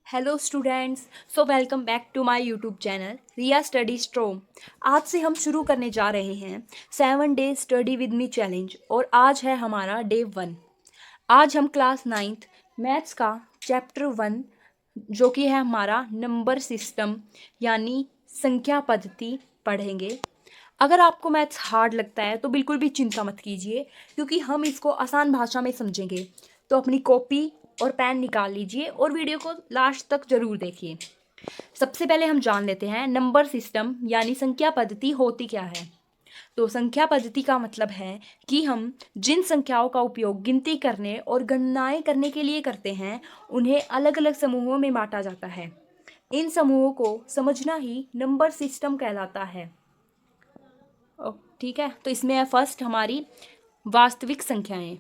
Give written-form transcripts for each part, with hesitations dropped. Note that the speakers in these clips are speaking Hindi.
Hello students, so welcome back to my YouTube channel Riya study storm. आज से हम शुरू करने जा रहे हैं 7 day study with me challenge और आज है हमारा डे 1। आज हम क्लास 9th मैथ्स का चैप्टर 1 जो कि है हमारा नंबर सिस्टम यानी संख्या पद्धति पढ़ेंगे। अगर आपको मैथ्स हार्ड लगता है तो बिल्कुल भी चिंता मत कीजिए, क्योंकि हम इसको आसान भाषा में समझेंगे। तो अपनी कॉपी और पेन निकाल लीजिए और वीडियो को लास्ट तक जरूर देखिए। सबसे पहले हम जान लेते हैं नंबर सिस्टम यानी संख्या पद्धति होती क्या है। तो संख्या पद्धति का मतलब है कि हम जिन संख्याओं का उपयोग गिनती करने और गणनाएं करने के लिए करते हैं उन्हें अलग अलग समूहों में बांटा जाता है। इन समूहों को समझना ही नंबर सिस्टम कहलाता है। ठीक है, तो इसमें है फर्स्ट हमारी वास्तविक संख्याएं।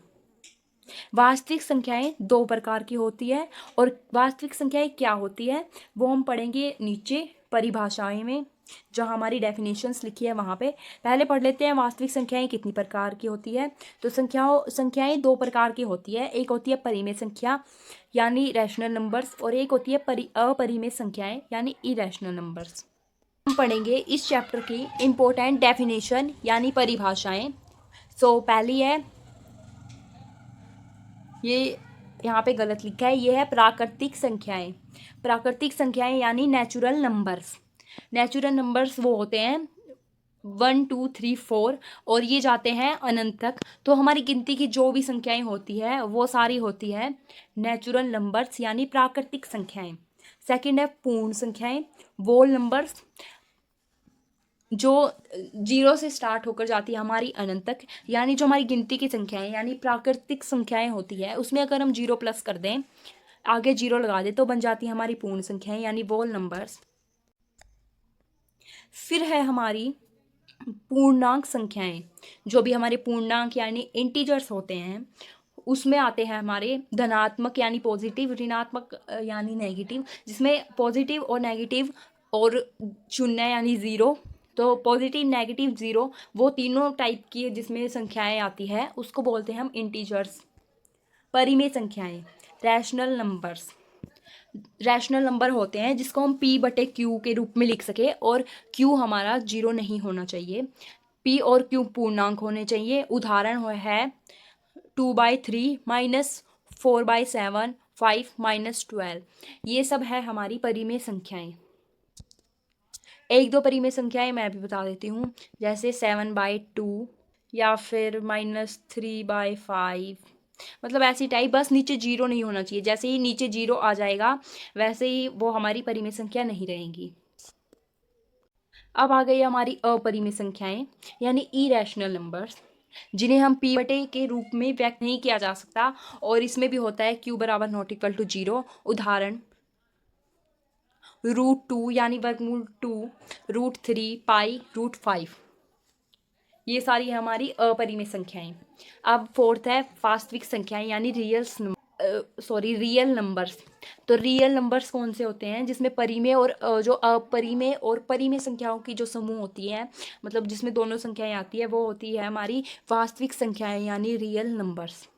वास्तविक संख्याएं दो प्रकार की होती है और वास्तविक संख्याएं क्या होती है वो हम पढ़ेंगे नीचे परिभाषाएं में, जहाँ हमारी डेफिनेशंस लिखी है वहाँ पे। पहले पढ़ लेते हैं वास्तविक संख्याएं कितनी प्रकार की होती है। तो संख्याएं दो प्रकार की होती है। एक होती है परिमेय संख्या यानी रैशनल नंबर्स और एक होती है अपरिमेय संख्याएं यानी इरेशनल नंबर्स। हम पढ़ेंगे इस चैप्टर की इम्पोर्टेंट डेफिनेशन यानी परिभाषाएं। सो पहली है, ये यहाँ पे गलत लिखा है, ये है प्राकृतिक संख्याएं। प्राकृतिक संख्याएं यानी नेचुरल नंबर्स। नेचुरल नंबर्स वो होते हैं 1 2 3 4 और ये जाते हैं अनंत तक। तो हमारी गिनती की जो भी संख्याएं होती है वो सारी होती है नेचुरल नंबर्स यानी प्राकृतिक संख्याएं। सेकंड है पूर्ण संख्याएं, वोल नंबर्स, जो 0 से स्टार्ट होकर जाती है हमारी अनंत तक। यानी जो हमारी गिनती की संख्याएं यानी प्राकृतिक संख्याएं होती है उसमें अगर हम 0 प्लस कर दें, आगे 0 लगा दें, तो बन जाती है हमारी पूर्ण संख्याएं यानी वोल नंबर्स। फिर है हमारी पूर्णांक संख्याएं। जो भी हमारे पूर्णांक यानी इंटीजर्स होते हैं उसमें आते हैं हमारे धनात्मक यानी पॉजिटिव, ऋणात्मक यानी नेगेटिव, जिसमें पॉजिटिव और नेगेटिव और शून्य यानी ज़ीरो। तो पॉजिटिव नेगेटिव ज़ीरो वो तीनों टाइप की जिसमें संख्याएं आती है उसको बोलते हैं हम इंटीजर्स। परिमेय संख्याएं रैशनल नंबर्स। रैशनल नंबर होते हैं जिसको हम p/q के रूप में लिख सके और q हमारा 0 नहीं होना चाहिए। p और q पूर्णांक होने चाहिए। उदाहरण है 2/3 -4/7 5 -12। ये सब है हमारी परिमेय संख्याएं। एक दो परिमेय संख्याएं मैं भी बता देती हूँ, जैसे 7/2 या फिर -3/5, मतलब ऐसी टाइप। बस नीचे 0 नहीं होना चाहिए। जैसे ही नीचे 0 आ जाएगा वैसे ही वो हमारी परिमेय संख्या नहीं रहेंगी। अब आ गई हमारी अपरिमेय संख्याएं यानी इरेशनल नंबर्स, जिन्हें हम p/a के रूप में व्यक्त नहीं किया जा सकता और इसमें भी होता है q बराबर नॉट इक्वल टू 0। उदाहरण √2 यानी वर्गमूल 2, √3 पाई √5। ये सारी है हमारी अपरिमेय संख्याएं। अब फोर्थ है वास्तविक संख्याएं यानी रियल नंबर्स। तो रियल नंबर्स कौन से होते हैं, जिसमें परिमेय और जो अपरिमेय और परिमेय संख्याओं की जो समूह होती है, मतलब जिसमें दोनों संख्याएं आती है, वो होती है हमारी वास्तविक संख्याएं यानी रियल नंबर्स।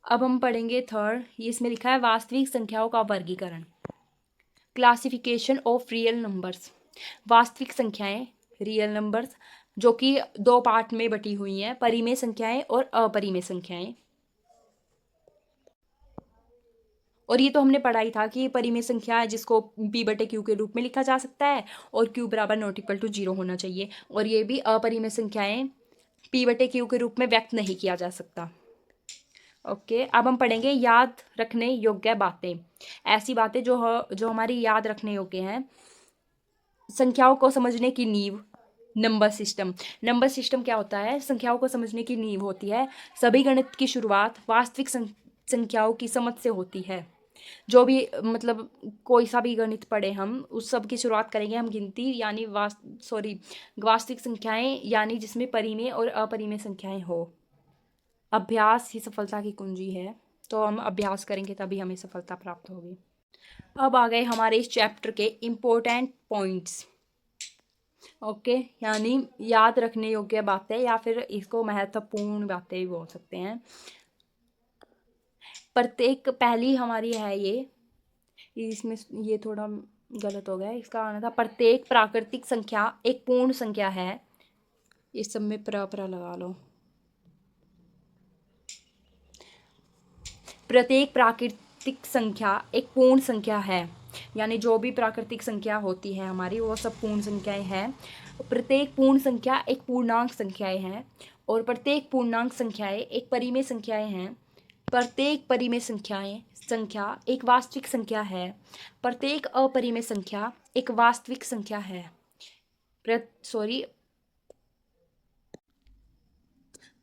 अब हम पढ़ेंगे थर्ड, इसमें लिखा है वास्तविक संख्याओं का वर्गीकरण, क्लासिफिकेशन ऑफ रियल नंबर्स। वास्तविक संख्याएं रियल नंबर्स जो कि दो पार्ट में बटी हुई हैं, परिमेय संख्याएं और अपरिमेय संख्याएं। और ये तो हमने पढ़ा ही था कि परिमेय संख्या है जिसको p/q के रूप में लिखा जा सकता है और q बराबर नॉट इक्वल टू 0 होना चाहिए। और ये भी अपरिमेय संख्याएं p/q के रूप में व्यक्त नहीं किया जा सकता। ओके, अब हम पढ़ेंगे याद रखने योग्य बातें। ऐसी बातें जो हमारी याद रखने योग्य हैं। संख्याओं को समझने की नींव नंबर सिस्टम। नंबर सिस्टम क्या होता है? संख्याओं को समझने की नींव होती है। सभी गणित की शुरुआत वास्तविक संख्याओं की समझ से होती है। जो भी मतलब कोई सा भी गणित पढ़े हम, उस सब की शुरुआत करेंगे हम गिनती यानी वास्तविक संख्याएं यानी जिसमें परिमेय और अपरिमेय संख्याएं हो। अभ्यास ही सफलता की कुंजी है, तो हम अभ्यास करेंगे तभी हमें सफलता प्राप्त होगी। अब आ गए हमारे इस चैप्टर के इम्पोर्टेंट पॉइंट्स। ओके, यानी याद रखने योग्य बातें या फिर इसको महत्वपूर्ण बातें भी बोल सकते हैं। प्रत्येक पहली हमारी है ये इसमें ये थोड़ा गलत हो गया, इसका आना था प्रत्येक प्राकृतिक संख्या एक पूर्ण संख्या है। इस सब में प्रा लगा लो। प्रत्येक प्राकृतिक संख्या एक पूर्ण संख्या है, यानी जो भी प्राकृतिक संख्या होती है हमारी वो सब पूर्ण संख्याएं हैं। प्रत्येक पूर्ण संख्या एक पूर्णांक संख्याएं हैं और प्रत्येक पूर्णांक संख्याएं एक परिमेय संख्याएं हैं। प्रत्येक परिमेय संख्या एक वास्तविक संख्या है। प्रत्येक अपरिमेय संख्या एक वास्तविक संख्या है।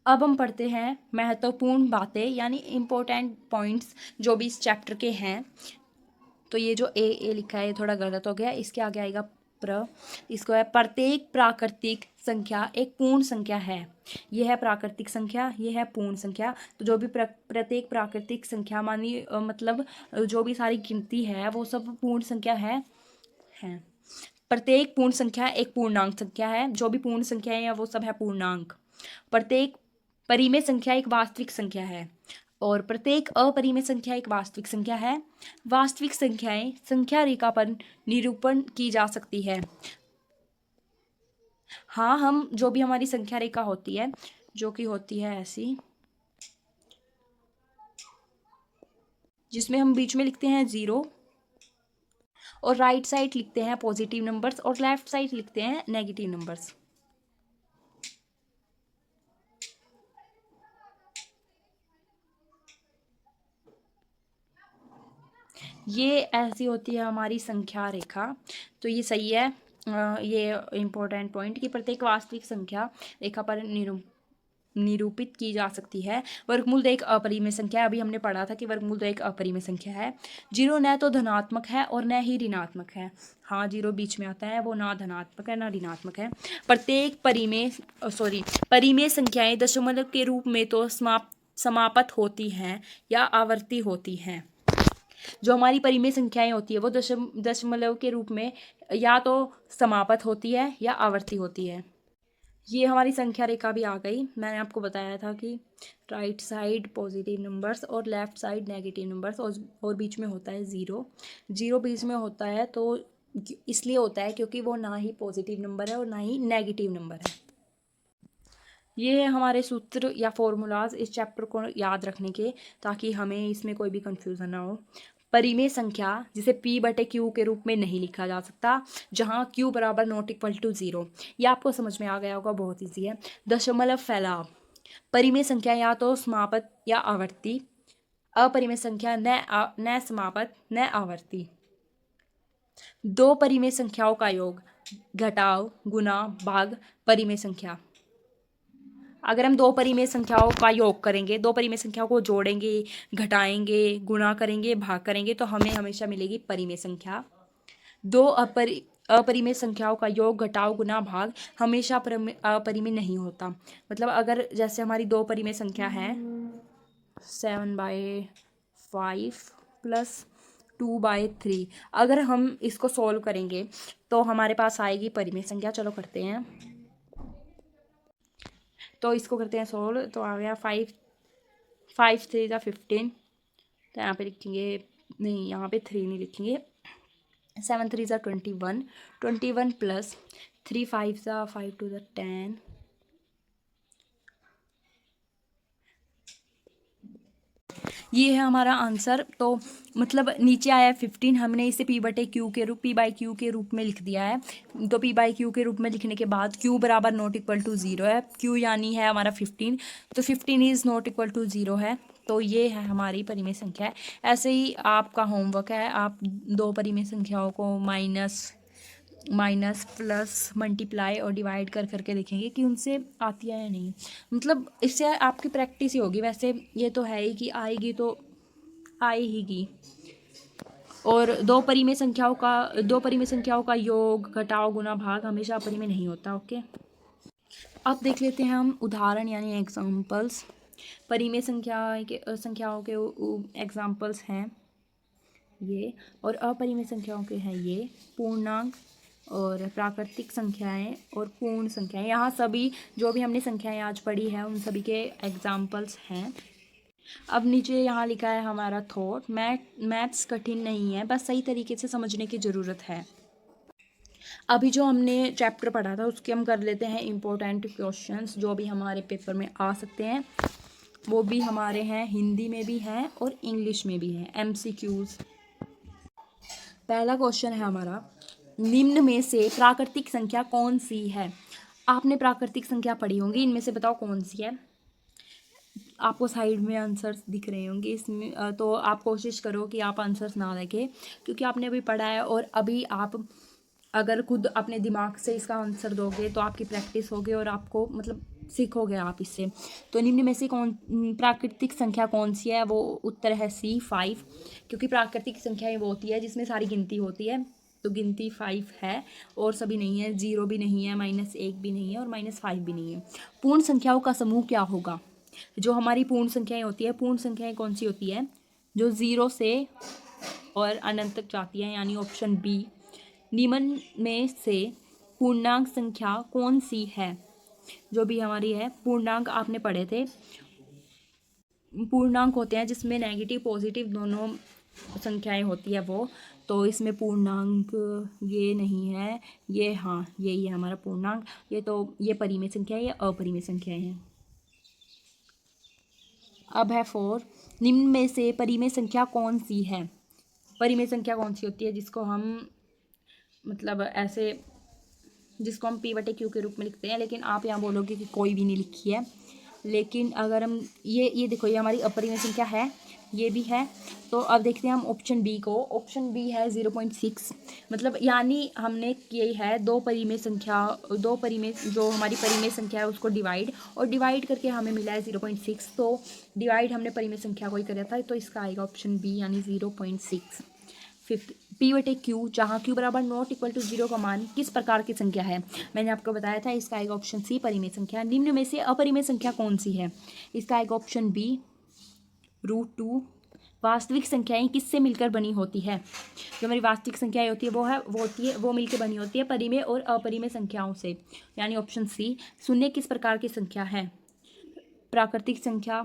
अब हम पढ़ते हैं महत्वपूर्ण बातें यानी इम्पोर्टेंट पॉइंट्स जो भी इस चैप्टर के हैं। तो ये जो ए लिखा है ये थोड़ा गलत हो गया, इसके आगे आएगा प्र। इसको है प्रत्येक प्राकृतिक संख्या एक पूर्ण संख्या है। ये है प्राकृतिक संख्या, ये है पूर्ण संख्या। तो जो भी प्रत्येक प्राकृतिक संख्या मानी मतलब जो भी सारी गिनती है वो सब पूर्ण संख्या है। प्रत्येक पूर्ण संख्या एक पूर्णांक संख्या है। जो भी पूर्ण संख्या है वो सब है पूर्णांक। प्रत्येक परिमेय संख्या एक वास्तविक संख्या है और प्रत्येक अपरिमेय संख्या एक वास्तविक संख्या है। वास्तविक संख्याएं संख्या रेखा पर निरूपण की जा सकती है। हाँ, हम जो भी हमारी संख्या रेखा होती है जो कि होती है ऐसी, जिसमें हम बीच में लिखते हैं 0 और राइट साइड लिखते हैं पॉजिटिव नंबर्स और लेफ्ट साइड लिखते हैं नेगेटिव नंबर्स। ये ऐसी होती है हमारी संख्या रेखा। तो ये सही है। ये इम्पोर्टेंट पॉइंट कि प्रत्येक वास्तविक संख्या रेखा पर निरूपित की जा सकती है। वर्गमूल 2 एक अपरिमेय संख्या है। अभी हमने पढ़ा था कि वर्गमूल 2 एक अपरिमेय संख्या है। 0 न तो धनात्मक है और न ही ऋणात्मक है। हाँ, 0 बीच में आता है, वो ना धनात्मक है ना ऋणात्मक है। प्रत्येक परिमेय संख्याएं दशमलव के रूप में तो समाप्त होती हैं या आवर्ती होती हैं। जो हमारी परिमेय संख्याएं होती है वो दशमलव के रूप में या तो समाप्त होती है या आवर्ती होती है। ये हमारी संख्या रेखा भी आ गई। मैंने आपको बताया था कि राइट साइड पॉजिटिव नंबर्स और लेफ्ट साइड नेगेटिव नंबर्स और बीच में होता है 0 बीच में होता है तो इसलिए होता है क्योंकि वो ना ही पॉजिटिव नंबर है और ना ही नेगेटिव नंबर है। ये है हमारे सूत्र या फॉर्मूलाज इस चैप्टर को याद रखने के, ताकि हमें इसमें कोई भी कंफ्यूजन ना हो। परिमेय संख्या जिसे P/Q के रूप में नहीं लिखा जा सकता, जहाँ Q बराबर नॉट इक्वल टू 0। ये आपको समझ में आ गया होगा, बहुत ईजी है। दशमलव फैलाव परिमेय संख्या या तो समापत या आवर्ती। अपरिमेय संख्या न समापत न आवर्ती। दो परिमेय संख्याओं का योग घटाव गुना भाग परिमेय संख्या। अगर हम दो परिमेय संख्याओं का योग करेंगे, दो परिमेय संख्याओं को जोड़ेंगे, घटाएंगे, गुणा करेंगे, भाग करेंगे तो हमें हमेशा मिलेगी परिमेय संख्या। दो अपरिमेय संख्याओं का योग घटाव गुना भाग हमेशा अपरिमेय नहीं होता। मतलब अगर जैसे हमारी दो परिमेय संख्या है 7/5 प्लस 2/3, अगर हम इसको सोल्व करेंगे तो हमारे पास आएगी परिमेय संख्या। चलो करते हैं, तो इसको करते हैं सोल्व। तो आ गया 5 3 × 15। तो यहाँ पे लिखेंगे, नहीं यहाँ पे 3 नहीं लिखेंगे। 7 3 × 21, 21 प्लस 3 5 × 5 2 × 10। ये है हमारा आंसर। तो मतलब नीचे आया 15, हमने इसे P/Q के रूप में लिख दिया है। तो P/Q के रूप में लिखने के बाद Q बराबर नॉट इक्वल टू 0 है। Q यानी है हमारा 15, तो 15 इज़ नॉट इक्वल टू 0 है। तो ये है हमारी परिमेय संख्या। ऐसे ही आपका होमवर्क है, आप दो परिमेय संख्याओं को माइनस प्लस मल्टीप्लाई और डिवाइड कर करके देखेंगे कि उनसे आती है या नहीं। मतलब इससे आपकी प्रैक्टिस ही होगी। वैसे ये तो है ही कि आएगी तो आएगी। और दो परिमेय संख्याओं का योग घटाव गुना भाग हमेशा परिमेय नहीं होता। ओके, अब देख लेते हैं हम उदाहरण यानी एग्जाम्पल्स। परिमेय संख्याओं के एग्जाम्पल्स हैं ये, और अपरिमेय संख्याओं के हैं ये। पूर्णांक और प्राकृतिक संख्याएं और पूर्ण संख्याएं, यहाँ सभी जो भी हमने संख्याएं आज पढ़ी है उन सभी के एग्जाम्पल्स हैं। अब नीचे यहाँ लिखा है हमारा थॉट। मैथ्स कठिन नहीं है, बस सही तरीके से समझने की ज़रूरत है। अभी जो हमने चैप्टर पढ़ा था उसके हम कर लेते हैं इम्पोर्टेंट क्वेश्चंस जो भी हमारे पेपर में आ सकते हैं। वो भी हमारे हैं, हिंदी में भी हैं और इंग्लिश में भी हैं, MCQs। पहला क्वेश्चन है हमारा, निम्न में से प्राकृतिक संख्या कौन सी है। आपने प्राकृतिक संख्या पढ़ी होंगी, इनमें से बताओ कौन सी है। आपको साइड में आंसर्स दिख रहे होंगे इसमें, तो आप कोशिश करो कि आप आंसर्स ना देखें, क्योंकि आपने अभी पढ़ा है और अभी आप अगर खुद अपने दिमाग से इसका आंसर दोगे तो आपकी प्रैक्टिस होगी और आपको मतलब सीखोगे आप इससे। तो निम्न में से कौन प्राकृतिक संख्या कौन सी है, वो उत्तर है C5, क्योंकि प्राकृतिक संख्याएं वो होती है जिसमें सारी गिनती होती है। तो गिनती 5 है और सभी नहीं है, 0 भी नहीं है, -1 भी नहीं है और -5 भी नहीं है। पूर्ण संख्याओं का समूह क्या होगा। जो हमारी पूर्ण संख्याएं होती है, पूर्ण संख्याएं कौन सी होती है, जो 0 से और अनंत तक जाती है, यानी ऑप्शन बी। निम्न में से पूर्णांक संख्या कौन सी है। जो भी हमारी है पूर्णांक, आपने पढ़े थे, पूर्णांक होते हैं जिसमें नेगेटिव पॉजिटिव दोनों संख्याएं होती है वो। तो इसमें पूर्णांक ये नहीं है, ये हाँ यही है हमारा पूर्णांक। ये परिमेय संख्या है, ये अपरिमेय संख्याएं हैं। अब है 4, निम्न में से परिमेय संख्या कौन सी है। परिमेय संख्या कौन सी होती है जिसको हम मतलब ऐसे, जिसको हम P/Q के रूप में लिखते हैं, लेकिन आप यहाँ बोलोगे कि कोई भी नहीं लिखी है। लेकिन अगर हम ये देखो, ये हमारी अपरिमेय संख्या है, ये भी है। तो अब देखते हैं हम ऑप्शन बी को। ऑप्शन बी है 0.6, मतलब यानी हमने की है दो परिमेय जो हमारी परिमेय संख्या है उसको डिवाइड करके हमें मिला है 0.6। तो डिवाइड हमने परिमेय संख्या को ही करा था, तो इसका आएगा ऑप्शन बी, यानी 0.6। फिफ्थ, P/Q जहाँ Q बराबर नॉट इक्वल टू 0 का मान किस प्रकार की संख्या है। मैंने आपको बताया था, इसका आएगा ऑप्शन सी, परिमेय संख्या। निम्न में से अपरिमेय संख्या कौन सी है, इसका आएगा ऑप्शन बी, √2। वास्तविक संख्याएं किससे मिलकर बनी होती है। जो हमारी वास्तविक संख्याएं होती है वो मिलकर बनी होती है परिमेय और अपरिमेय संख्याओं से, यानी ऑप्शन सी। शून्य किस प्रकार की संख्या है, प्राकृतिक संख्या,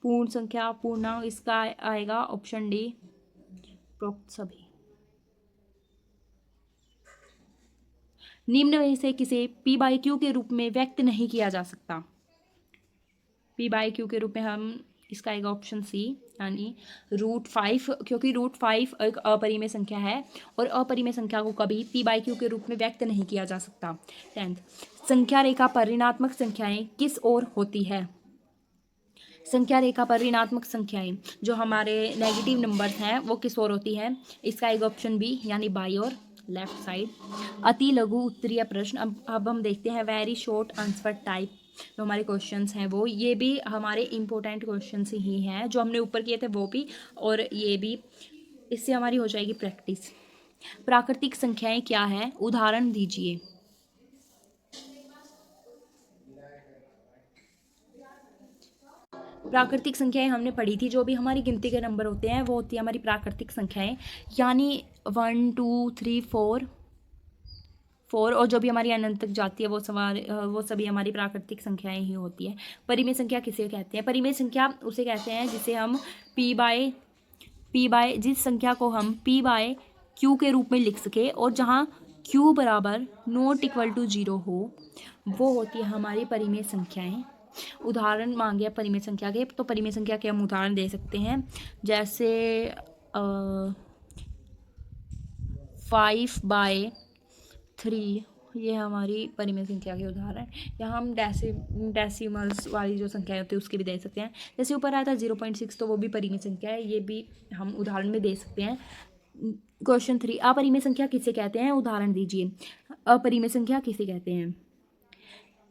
पूर्ण संख्या, पूर्णांक, इसका आएगा ऑप्शन डी, उपरोक्त सभी। निम्न में से किसे P/Q के रूप में व्यक्त नहीं किया जा सकता। P/Q के रूप में हम, इसका आएगा ऑप्शन सी, यानी √5, क्योंकि √5 एक अपरिमेय संख्या है और अपरिमेय संख्या को कभी P/Q के रूप में व्यक्त नहीं किया जा सकता। 10th, संख्या रेखा पर ऋणात्मक संख्याएं किस ओर होती है। संख्या रेखा पर ऋणात्मक संख्याएं, जो हमारे नेगेटिव नंबर्स हैं, वो किस ओर होती है। इसका एक ऑप्शन बी, यानी बाई ओर, लेफ्ट साइड। अति लघु उत्तरीय प्रश्न, अब हम देखते हैं वेरी शॉर्ट आंसर टाइप जो हमारे क्वेश्चंस हैं वो, ये भी हमारे इंपॉर्टेंट क्वेश्चंस ही हैं जो हमने ऊपर किए थे वो भी, और ये भी। इससे हमारी हो जाएगी प्रैक्टिस। प्राकृतिक संख्याएं क्या है, उदाहरण दीजिए। प्राकृतिक संख्याएं हमने पढ़ी थी, जो भी हमारी गिनती के नंबर होते हैं वो होती है हमारी प्राकृतिक संख्याएं, यानी 1 2 3 4 और जो भी हमारी अनंत तक जाती है वो सभी हमारी प्राकृतिक संख्याएं ही होती है। परिमेय संख्या किसे कहते हैं, परिमेय संख्या उसे कहते हैं जिसे हम जिस संख्या को हम P/Q के रूप में लिख सके और जहाँ Q बराबर नॉट इक्वल टू 0 हो, वो होती है हमारी परिमेय संख्याएं। उदाहरण मांगे परिमेय संख्या के, तो परिमेय संख्या के हम उदाहरण दे सकते हैं, जैसे 5/3, ये हमारी परिमेय संख्या के उदाहरण। यहाँ हम डेसिमल्स वाली जो संख्या होती है उसके भी दे सकते हैं। जैसे ऊपर आया था 0.6, तो वो भी परिमेय संख्या है, ये भी हम उदाहरण में दे सकते हैं। क्वेश्चन 3, अपरिमेय संख्या किसे कहते हैं, उदाहरण दीजिए। अपरिमेय संख्या किसे कहते हैं,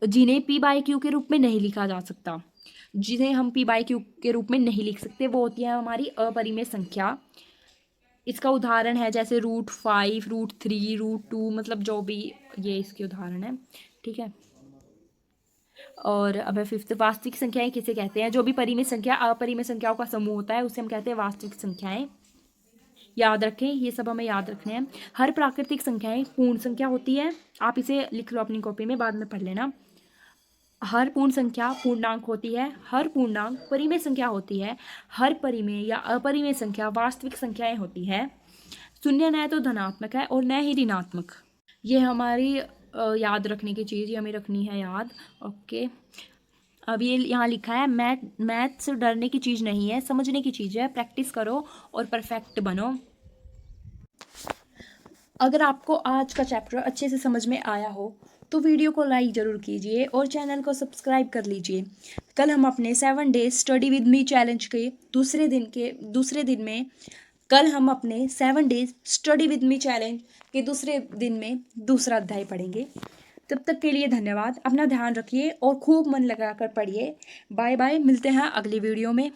जिन्हें P/Q के रूप में नहीं लिखा जा सकता, जिन्हें हम P/Q के रूप में नहीं लिख सकते, वो होती है हमारी अपरिमेय संख्या। इसका उदाहरण है जैसे √5, √3, √2, मतलब जो भी, ये इसके उदाहरण है, ठीक है। और अब है 5th, वास्तविक संख्याएं किसे कहते हैं, जो भी परिमेय संख्या अपरिमेय संख्याओं का समूह होता है उसे हम कहते हैं वास्तविक संख्याएं। याद रखें, ये सब हमें याद रखने हैं। हर प्राकृतिक संख्याएं पूर्ण संख्या होती है, आप इसे लिख लो अपनी कॉपी में, बाद में पढ़ लेना। हर पूर्ण संख्या पूर्णांक होती है, हर पूर्णांक परिमेय संख्या होती है, हर परिमेय या अपरिमेय संख्या वास्तविक संख्याएं होती है। शून्य न तो धनात्मक है और न ही ऋणात्मक। ये हमारी याद रखने की चीज़, ये हमें रखनी है याद। ओके, अब ये यहाँ लिखा है, मैथ्स डरने की चीज़ नहीं है, समझने की चीज़ है। प्रैक्टिस करो और परफेक्ट बनो। अगर आपको आज का चैप्टर अच्छे से समझ में आया हो तो वीडियो को लाइक ज़रूर कीजिए और चैनल को सब्सक्राइब कर लीजिए। कल हम अपने 7 days study with me challenge के दूसरे दिन में कल हम अपने 7 days study with me challenge के दूसरे दिन में दूसरा अध्याय पढ़ेंगे। तब तक के लिए धन्यवाद। अपना ध्यान रखिए और खूब मन लगाकर पढ़िए। बाय बाय, मिलते हैं अगली वीडियो में।